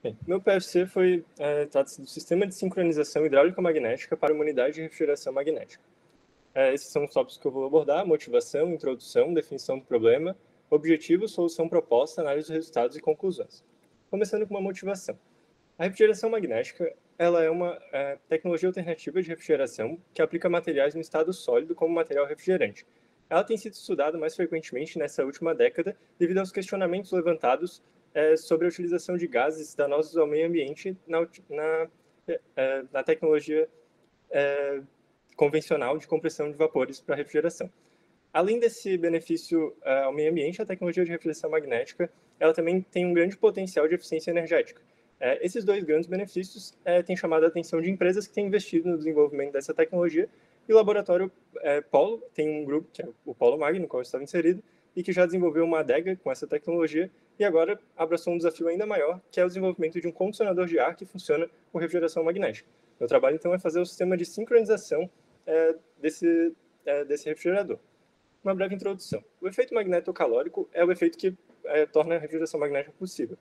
Bem, meu PFC trata-se do Sistema de Sincronização Hidráulica Magnética para uma Unidade de Refrigeração Magnética. Esses são os tópicos que eu vou abordar: motivação, introdução, definição do problema, objetivo, solução proposta, análise dos resultados e conclusões. Começando com uma motivação. A refrigeração magnética ela é uma tecnologia alternativa de refrigeração que aplica materiais no estado sólido como material refrigerante. Ela tem sido estudada mais frequentemente nessa última década devido aos questionamentos levantados sobre a utilização de gases danosos ao meio ambiente na tecnologia convencional de compressão de vapores para refrigeração. Além desse benefício ao meio ambiente, a tecnologia de refrigeração magnética ela também tem um grande potencial de eficiência energética. Esses dois grandes benefícios têm chamado a atenção de empresas que têm investido no desenvolvimento dessa tecnologia, e o laboratório Polo tem um grupo, que é o Polo Mag, no qual eu estava inserido, e que já desenvolveu uma adega com essa tecnologia, e agora abraçou um desafio ainda maior, que é o desenvolvimento de um condicionador de ar que funciona com refrigeração magnética. Meu trabalho, então, é fazer o sistema de sincronização desse refrigerador. Uma breve introdução. O efeito magnetocalórico é o efeito que torna a refrigeração magnética possível.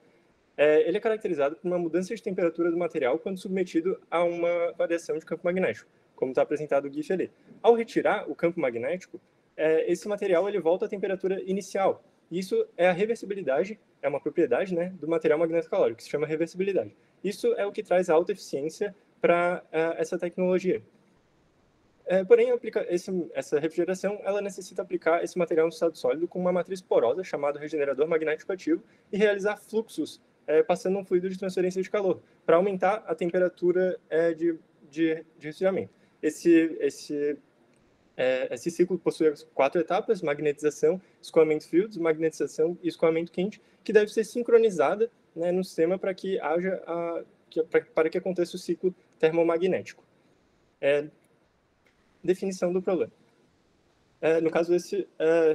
Ele é caracterizado por uma mudança de temperatura do material quando submetido a uma variação de campo magnético, como está apresentado o GIF ali. Ao retirar o campo magnético, esse material ele volta à temperatura inicial. Isso é a reversibilidade, é uma propriedade, né, do material magnetocalórico, que se chama reversibilidade. Isso é o que traz alta eficiência para essa tecnologia. Porém, essa refrigeração ela necessita aplicar esse material no estado sólido com uma matriz porosa, chamada regenerador magnético ativo, e realizar fluxos passando um fluido de transferência de calor, para aumentar a temperatura de resfriamento. Esse ciclo possui as 4 etapas: magnetização, escoamento frio, desmagnetização e escoamento quente, que deve ser sincronizada, né, no sistema para que para que aconteça o ciclo termomagnético. Definição do problema. No caso,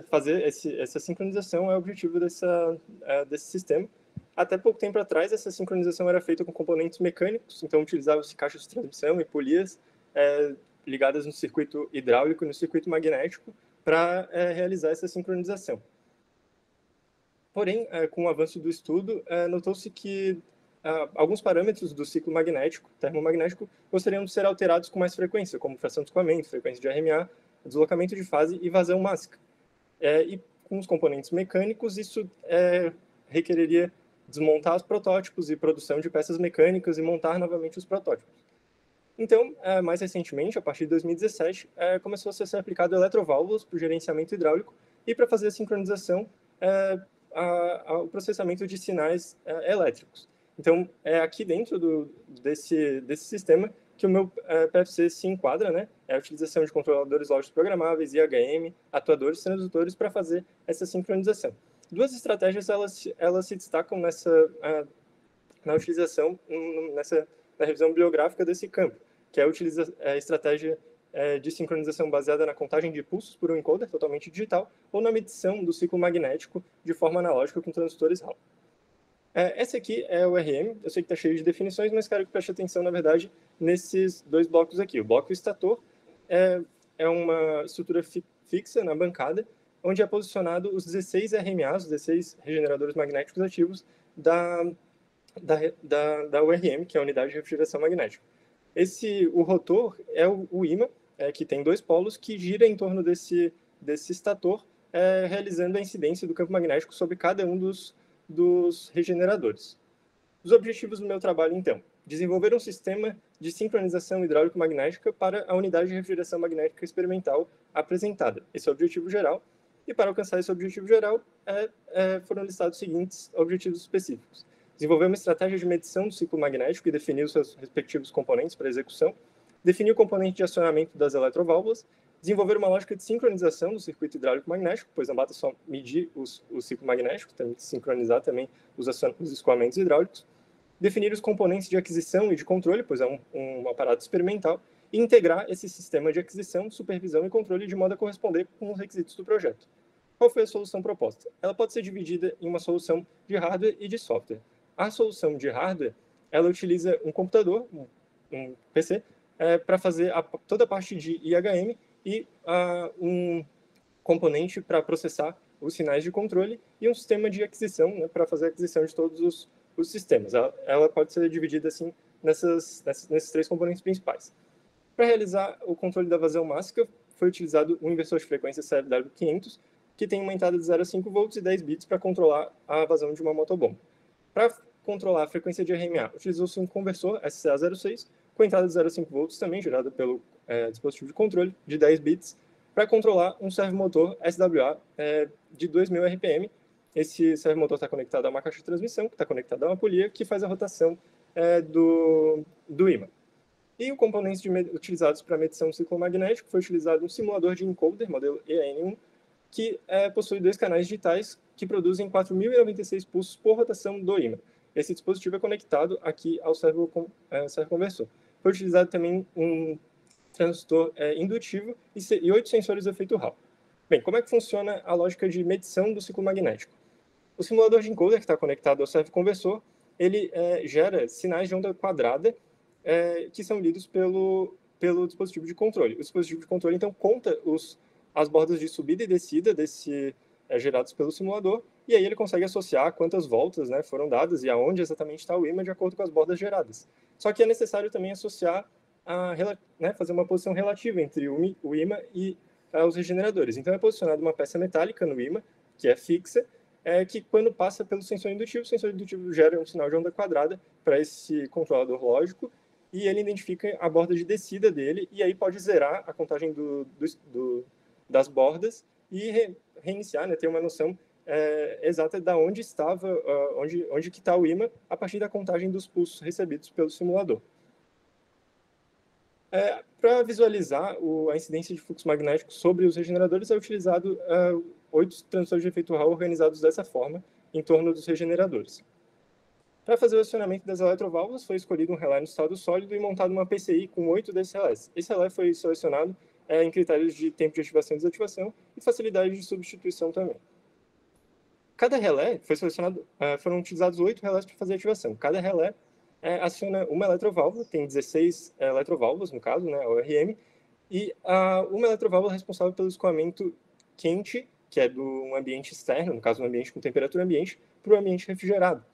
fazer essa sincronização é o objetivo desse sistema. Até pouco tempo atrás, essa sincronização era feita com componentes mecânicos, então utilizava-se caixas de transmissão e polias ligadas no circuito hidráulico e no circuito magnético para realizar essa sincronização. Porém, com o avanço do estudo, notou-se que alguns parâmetros do ciclo magnético, termomagnético, gostariam de ser alterados com mais frequência, como fração de escoamento, frequência de RMA, deslocamento de fase e vazão mássica. E com os componentes mecânicos, isso requereria desmontar os protótipos e produção de peças mecânicas e montar novamente os protótipos. Então, mais recentemente, a partir de 2017, começou a ser aplicado eletroválvulas para o gerenciamento hidráulico e para fazer a sincronização ao processamento de sinais elétricos. Então, é aqui dentro desse sistema que o meu PFC se enquadra, né? É a utilização de controladores lógicos programáveis, IHM, atuadores transdutores para fazer essa sincronização. Duas estratégias elas se destacam na utilização, na revisão bibliográfica desse campo, que é a estratégia de sincronização baseada na contagem de pulsos por um encoder totalmente digital ou na medição do ciclo magnético de forma analógica com transistores Hall. Esse aqui é o RM, eu sei que está cheio de definições, mas quero que preste atenção, na verdade, nesses dois blocos aqui. O bloco estator é uma estrutura fixa na bancada, onde é posicionado os 16 RMAs, os 16 regeneradores magnéticos ativos da URM, que é a Unidade de Refrigeração Magnética. O rotor é o ímã, que tem 2 polos, que gira em torno desse estator, realizando a incidência do campo magnético sobre cada um dos regeneradores. Os objetivos do meu trabalho, então: desenvolver um sistema de sincronização hidráulico-magnética para a unidade de refrigeração magnética experimental apresentada. Esse é o objetivo geral, e para alcançar esse objetivo geral, foram listados os seguintes objetivos específicos: desenvolver uma estratégia de medição do ciclo magnético e definir os seus respectivos componentes para execução, definir o componente de acionamento das eletroválvulas, desenvolver uma lógica de sincronização do circuito hidráulico magnético, pois não basta só medir o ciclo magnético, tem que sincronizar também os escoamentos hidráulicos, definir os componentes de aquisição e de controle, pois é um aparato experimental, e integrar esse sistema de aquisição, supervisão e controle de modo a corresponder com os requisitos do projeto. Qual foi a solução proposta? Ela pode ser dividida em uma solução de hardware e de software. A solução de hardware, ela utiliza um computador, um PC, para fazer toda a parte de IHM e um componente para processar os sinais de controle e um sistema de aquisição, né, para fazer a aquisição de todos os sistemas. Ela pode ser dividida assim nesses três componentes principais. Para realizar o controle da vazão máxima, foi utilizado um inversor de frequência CFW500, que tem uma entrada de 0 a 5 volts e 10 bits para controlar a vazão de uma motobomba. Para controlar a frequência de RMA, utilizou-se um conversor SCA06 com entrada de 0 a 5 volts, também gerada pelo dispositivo de controle, de 10 bits, para controlar um servomotor SWA de 2.000 RPM. Esse servomotor está conectado a uma caixa de transmissão, que está conectada a uma polia, que faz a rotação do ímã. E os componentes utilizados para medição do ciclo magnético foi utilizado um simulador de encoder, modelo EAN1, que possui 2 canais digitais que produzem 4.096 pulsos por rotação do ímã. Esse dispositivo é conectado aqui ao servoconversor. Foi utilizado também um transistor indutivo e 8 sensores de efeito Hall. Bem, como é que funciona a lógica de medição do ciclo magnético? O simulador de encoder que está conectado ao servoconversor, ele gera sinais de onda quadrada que são lidos pelo dispositivo de controle. O dispositivo de controle, então, conta as bordas de subida e descida gerados pelo simulador, e aí ele consegue associar quantas voltas foram dadas e aonde exatamente está o ímã de acordo com as bordas geradas. Só que é necessário também associar, fazer uma posição relativa entre o ímã e os regeneradores. Então é posicionada uma peça metálica no ímã, que é fixa, que quando passa pelo sensor indutivo, o sensor indutivo gera um sinal de onda quadrada para esse controlador lógico, e ele identifica a borda de descida dele, e aí pode zerar a contagem das bordas e reiniciar, ter uma noção exata de onde estava, onde que está o ímã, a partir da contagem dos pulsos recebidos pelo simulador. Para visualizar a incidência de fluxo magnético sobre os regeneradores, é utilizado 8 transistores de efeito Hall organizados dessa forma, em torno dos regeneradores. Para fazer o acionamento das eletroválvulas, foi escolhido um relé no estado sólido e montado uma PCI com 8 desses relés. Esse relé foi selecionado em critérios de tempo de ativação e desativação e facilidade de substituição também. Cada relé foi selecionado, foram utilizados 8 relés para fazer a ativação. Cada relé aciona uma eletroválvula, tem 16 eletroválvulas, no caso, ORM, e uma eletroválvula responsável pelo escoamento quente, que é do ambiente externo, no caso, um ambiente com temperatura ambiente, para o ambiente refrigerado.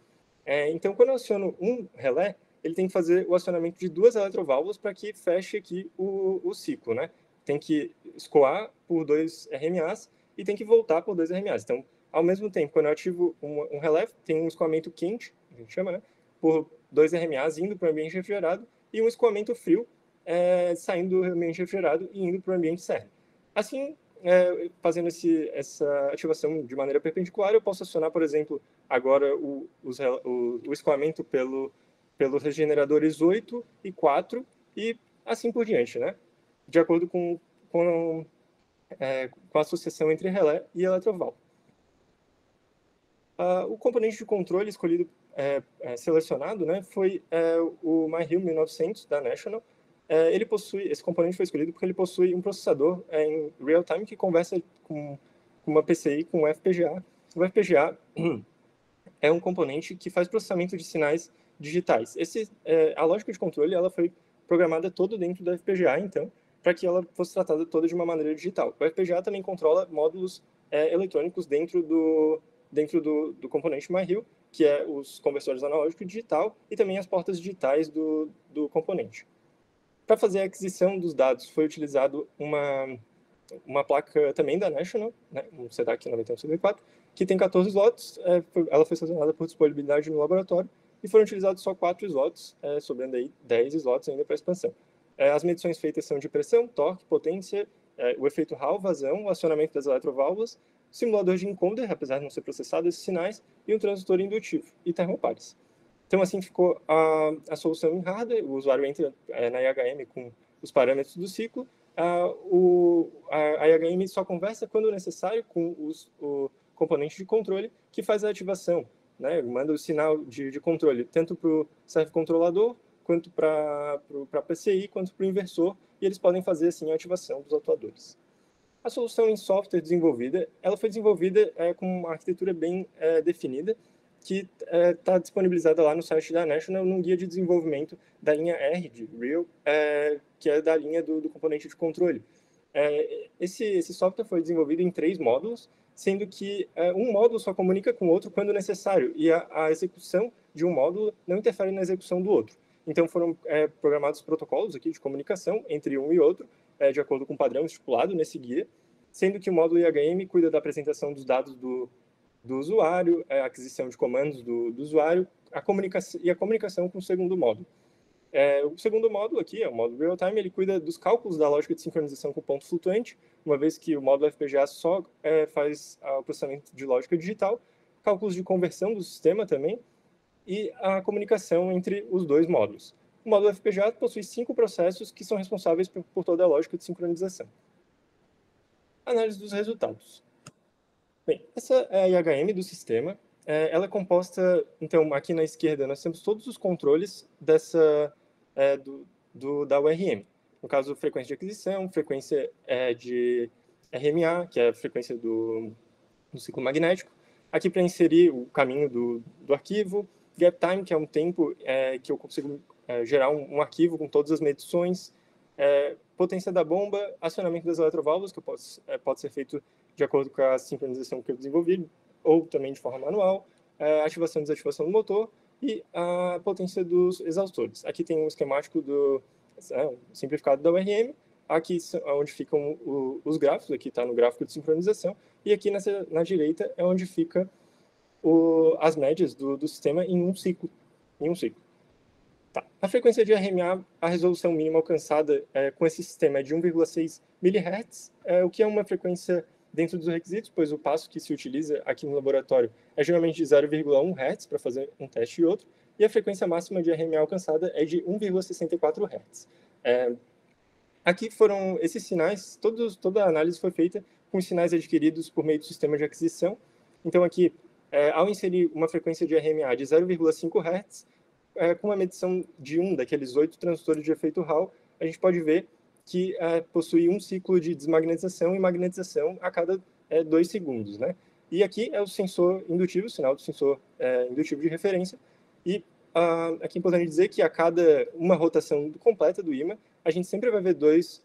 Então, quando eu aciono um relé, ele tem que fazer o acionamento de 2 eletroválvulas para que feche aqui o ciclo, Tem que escoar por 2 RMAs e tem que voltar por 2 RMAs. Então, ao mesmo tempo, quando eu ativo um relé, tem um escoamento quente, a gente chama, por 2 RMAs indo para o ambiente refrigerado e um escoamento frio saindo do ambiente refrigerado e indo para o ambiente externo. Assim, fazendo essa ativação de maneira perpendicular, eu posso acionar, por exemplo, agora o escoamento pelos regeneradores 8 e 4 e assim por diante, de acordo com a associação entre relé e eletroválvula. O componente de controle escolhido, selecionado, foi o MyHill 1900 da National. Esse componente foi escolhido porque ele possui um processador em real-time que conversa com uma PCI com o FPGA. O FPGA é um componente que faz processamento de sinais digitais. A lógica de controle ela foi programada toda dentro do FPGA, então, para que ela fosse tratada toda de uma maneira digital. O FPGA também controla módulos eletrônicos dentro do componente MyHill, que é os conversores analógico e digital, e também as portas digitais do componente. Para fazer a aquisição dos dados, foi utilizado uma placa também da National, um CDAC 9154, que tem 14 slots. Ela foi selecionada por disponibilidade no laboratório e foram utilizados só 4 slots, sobrando aí 10 slots ainda para expansão. As medições feitas são de pressão, torque, potência, o efeito Hall, vazão, o acionamento das eletroválvulas, simulador de encoder, apesar de não ser processado esses sinais, e um transistor indutivo e termopares. Então, assim ficou a solução em hardware. O usuário entra na IHM com os parâmetros do ciclo. A IHM só conversa quando necessário com o componente de controle que faz a ativação, manda o sinal de controle tanto para o servocontrolador, quanto para a PCI, quanto para o inversor, e eles podem fazer assim a ativação dos atuadores. A solução em software desenvolvida, ela foi desenvolvida com uma arquitetura bem definida, que está disponibilizada lá no site da National, num guia de desenvolvimento da linha R de Real, que é da linha do componente de controle. Esse software foi desenvolvido em 3 módulos, sendo que um módulo só comunica com o outro quando necessário, e a execução de um módulo não interfere na execução do outro. Então, foram programados protocolos aqui de comunicação entre um e outro, de acordo com o padrão estipulado nesse guia, sendo que o módulo IHM cuida da apresentação dos dados do usuário, a aquisição de comandos do usuário, a comunicação com o segundo módulo. O segundo módulo aqui, o módulo real-time, ele cuida dos cálculos da lógica de sincronização com ponto flutuante, uma vez que o módulo FPGA só faz o processamento de lógica digital, cálculos de conversão do sistema também, e a comunicação entre os dois módulos. O módulo FPGA possui 5 processos que são responsáveis por toda a lógica de sincronização. Análise dos resultados. Bem, essa é a IHM do sistema. Ela é composta, então, aqui na esquerda, nós temos todos os controles da URM. No caso, frequência de aquisição, frequência de RMA, que é a frequência do ciclo magnético. Aqui para inserir o caminho do arquivo. Gap time, que é um tempo que eu consigo gerar um arquivo com todas as medições. Potência da bomba, acionamento das eletroválvulas, que pode ser feito de acordo com a sincronização que eu desenvolvi, ou também de forma manual, ativação e desativação do motor, e a potência dos exaustores. Aqui tem um esquemático simplificado da URM, aqui é onde ficam os gráficos, aqui está no gráfico de sincronização, e aqui na direita é onde fica as médias do sistema em um ciclo. Tá. A frequência de RMA, a resolução mínima alcançada com esse sistema é de 1,6 MHz, o que é uma frequência dentro dos requisitos, pois o passo que se utiliza aqui no laboratório é geralmente de 0,1 Hz para fazer um teste e outro, e a frequência máxima de RMA alcançada é de 1,64 Hz. Aqui foram esses sinais, toda a análise foi feita com os sinais adquiridos por meio do sistema de aquisição. Então aqui, ao inserir uma frequência de RMA de 0,5 Hz, com uma medição de daqueles 8 transistores de efeito Hall, a gente pode ver que possui um ciclo de desmagnetização e magnetização a cada 2 segundos, né? E aqui é o sensor indutivo, o sinal do sensor indutivo de referência. E aqui é importante dizer que a cada uma rotação completa do ímã, a gente sempre vai ver 2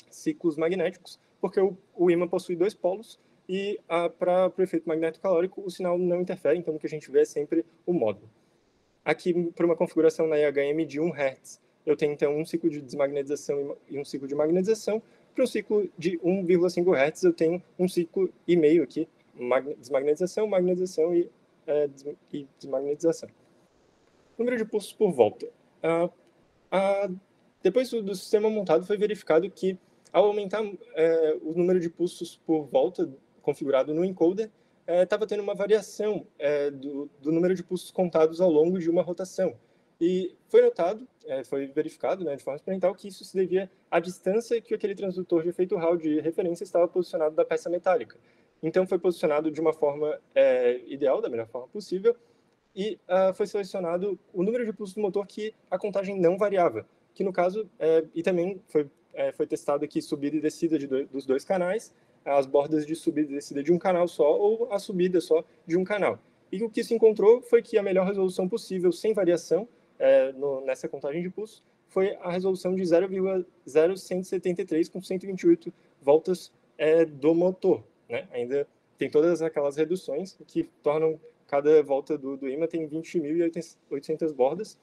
ciclos magnéticos, porque o ímã possui 2 polos e para o efeito magnético-calórico o sinal não interfere, então o que a gente vê é sempre o módulo. Aqui, para uma configuração na IHM de 1 Hz, eu tenho, então, um ciclo de desmagnetização e um ciclo de magnetização. Para um ciclo de 1,5 Hz, eu tenho um ciclo e meio aqui, desmagnetização, magnetização e desmagnetização. Número de pulsos por volta. Depois do sistema montado, foi verificado que, ao aumentar o número de pulsos por volta configurado no encoder, estava tendo uma variação do número de pulsos contados ao longo de uma rotação. E foi notado, foi verificado de forma experimental, que isso se devia à distância que aquele transdutor de efeito Hall de referência estava posicionado da peça metálica. Então, foi posicionado de uma forma ideal, da melhor forma possível, e foi selecionado o número de pulsos do motor que a contagem não variava, que no caso, e também foi testado aqui subida e descida dos 2 canais, as bordas de subida e descida de um canal só, ou a subida só de um canal. E o que se encontrou foi que a melhor resolução possível, sem variação, nessa contagem de pulsos, foi a resolução de 0,0173 com 128 voltas do motor, né? Ainda tem todas aquelas reduções que tornam cada volta do ímã tem 20.800 bordas,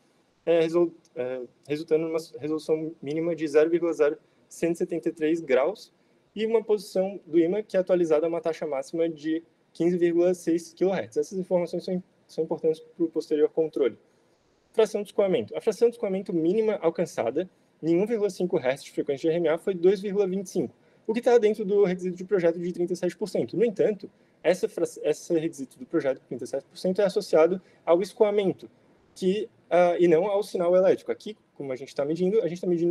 resultando numa resolução mínima de 0,0173 graus e uma posição do ímã que é atualizada a uma taxa máxima de 15,6 kHz. Essas informações são importantes para o posterior controle. Fração de escoamento. A fração de escoamento mínima alcançada em 1,5 Hz de frequência de RMA foi 2,25, o que está dentro do requisito de projeto de 37%. No entanto, esse requisito do projeto de 37% é associado ao escoamento, e não ao sinal elétrico. Aqui, como a gente está medindo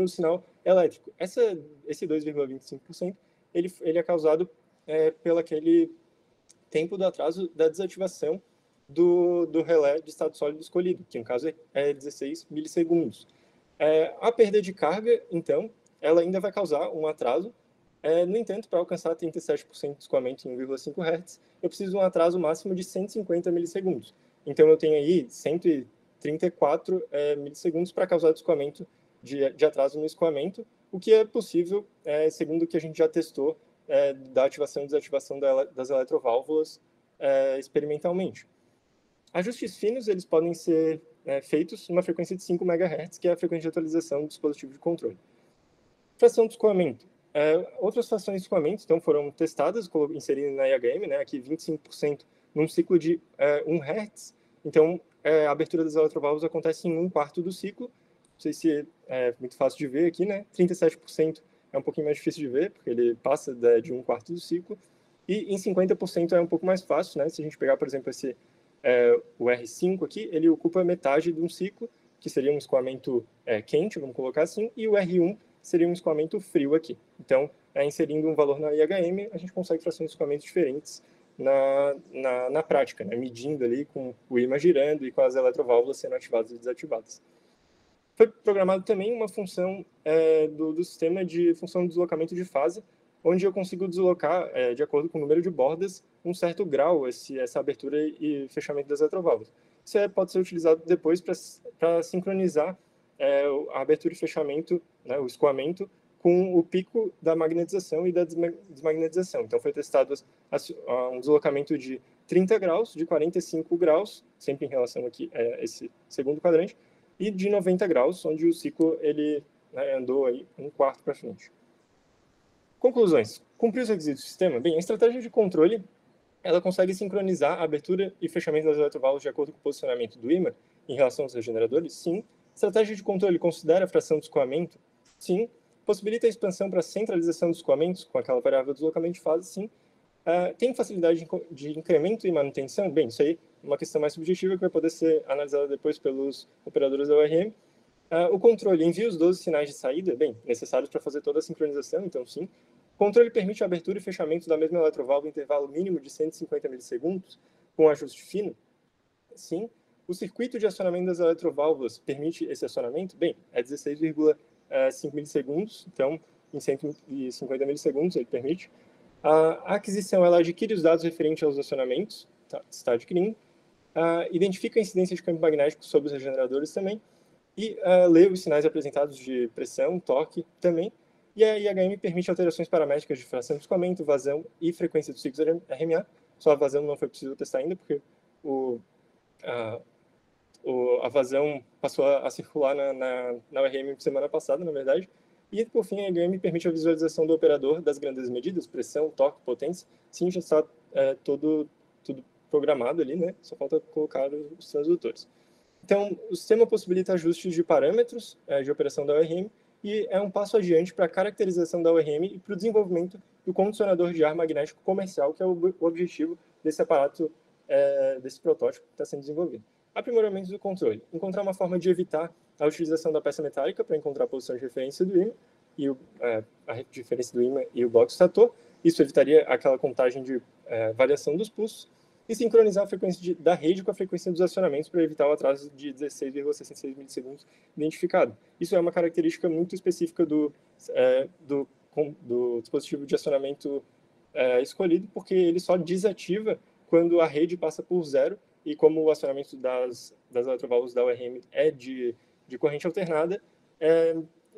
o sinal elétrico. Esse 2,25%, ele é causado pelo aquele tempo do atraso da desativação do relé de estado sólido escolhido, que no caso é 16 milissegundos. A perda de carga, então, ela ainda vai causar um atraso. No entanto, para alcançar 37% de escoamento em 1,5 Hz, eu preciso de um atraso máximo de 150 milissegundos. Então, eu tenho aí 134 milissegundos para causar escoamento de atraso no escoamento, o que é possível, segundo o que a gente já testou, da ativação e desativação das eletroválvulas experimentalmente. Ajustes finos, eles podem ser feitos numa frequência de 5 MHz, que é a frequência de atualização do dispositivo de controle. Fração de escoamento. Outras frações de escoamento então, foram testadas, inserindo na IHM, né, aqui 25% num ciclo de 1 Hz. Então, a abertura das eletroválvulas acontece em 1/4 do ciclo. Não sei se é muito fácil de ver aqui, né? 37% é um pouquinho mais difícil de ver, porque ele passa de 1/4 do ciclo. E em 50% é um pouco mais fácil, né? Se a gente pegar, por exemplo, o R5 aqui, ele ocupa metade de um ciclo, que seria um escoamento quente, vamos colocar assim, e o R1 seria um escoamento frio aqui. Então, inserindo um valor na IHM, a gente consegue frações de escoamento diferentes na prática, né? Medindo ali com o ímã girando e com as eletroválvulas sendo ativadas e desativadas. Foi programado também uma função do sistema de função de deslocamento de fase, onde eu consigo deslocar, de acordo com o número de bordas, um certo grau essa abertura e fechamento das eletroválvulas. Isso pode ser utilizado depois para sincronizar a abertura e fechamento, né, o escoamento, com o pico da magnetização e da desmagnetização. Então, foi testado um deslocamento de 30 graus, de 45 graus, sempre em relação aqui a esse segundo quadrante, e de 90 graus, onde o ciclo ele, andou aí 1/4 para frente. Conclusões. Cumprir os requisitos do sistema? Bem, a estratégia de controle ela consegue sincronizar a abertura e fechamento das eletroválvulas de acordo com o posicionamento do ímã em relação aos regeneradores? Sim. Estratégia de controle considera a fração de escoamento? Sim. Possibilita a expansão para a centralização dos escoamentos com aquela variável de deslocamento de fase? Sim. Tem facilidade de incremento e manutenção? Bem, isso aí é uma questão mais subjetiva que vai poder ser analisada depois pelos operadores da ORM. O controle envia os 12 sinais de saída? Bem, necessários para fazer toda a sincronização, então sim. O controle permite a abertura e fechamento da mesma eletroválvula em intervalo mínimo de 150 milissegundos, com ajuste fino? Sim. O circuito de acionamento das eletroválvulas permite esse acionamento? Bem, é 16,5 milissegundos, então em 150 milissegundos ele permite. A aquisição ela adquire os dados referentes aos acionamentos, está adquirindo, identifica a incidência de campo magnético sobre os regeneradores também, e lê os sinais apresentados de pressão, torque também, e a IHM permite alterações paramétricas de fração de escoamento, vazão e frequência dos ciclos RMA. Só a vazão não foi possível testar ainda, porque a vazão passou a circular na ORM semana passada, na verdade. E, por fim, a IHM permite a visualização do operador das grandes medidas, pressão, torque, potência. Sim, já está tudo programado ali, né? Só falta colocar os transdutores. Então, o sistema possibilita ajustes de parâmetros de operação da ORM e é um passo adiante para a caracterização da ORM e para o desenvolvimento do condicionador de ar magnético comercial, que é o objetivo desse aparato, desse protótipo que está sendo desenvolvido. Aprimoramento do controle. Encontrar uma forma de evitar a utilização da peça metálica para encontrar a posição de referência do ímã e a referência do ímã e o bloco estator. Isso evitaria aquela contagem de variação dos pulsos. E sincronizar a frequência da rede com a frequência dos acionamentos para evitar o atraso de 16,66 milissegundos identificado. Isso é uma característica muito específica do dispositivo de acionamento escolhido, porque ele só desativa quando a rede passa por zero, e como o acionamento das eletroválvulas da ORM é de corrente alternada,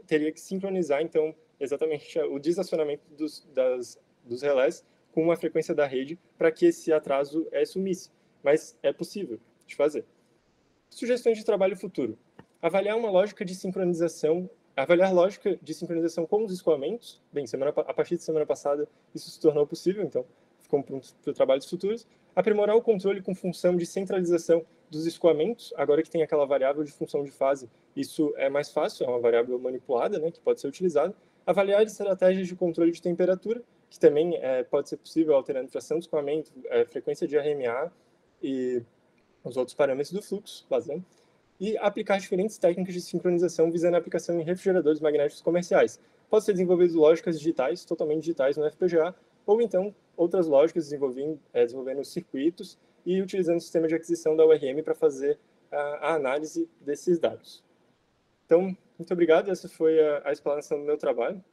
teria que sincronizar, então, exatamente o desacionamento dos relés com a frequência da rede para que esse atraso sumisse. Mas é possível de fazer. Sugestões de trabalho futuro. Avaliar lógica de sincronização com os escoamentos. Bem, a partir de semana passada isso se tornou possível, então ficou pronto para trabalhos futuros. Aprimorar o controle com função de centralização dos escoamentos. Agora que tem aquela variável de função de fase, isso é mais fácil, é uma variável manipulada, né, que pode ser utilizada. Avaliar estratégias de controle de temperatura, que também pode ser possível alterando fração de escoamento, frequência de RMA e os outros parâmetros do fluxo, vazão, e aplicar diferentes técnicas de sincronização visando a aplicação em refrigeradores magnéticos comerciais. Pode ser desenvolvido lógicas digitais, totalmente digitais no FPGA, ou então outras lógicas desenvolvendo circuitos e utilizando o sistema de aquisição da ORM para fazer a análise desses dados. Então, muito obrigado. Essa foi a explanação do meu trabalho.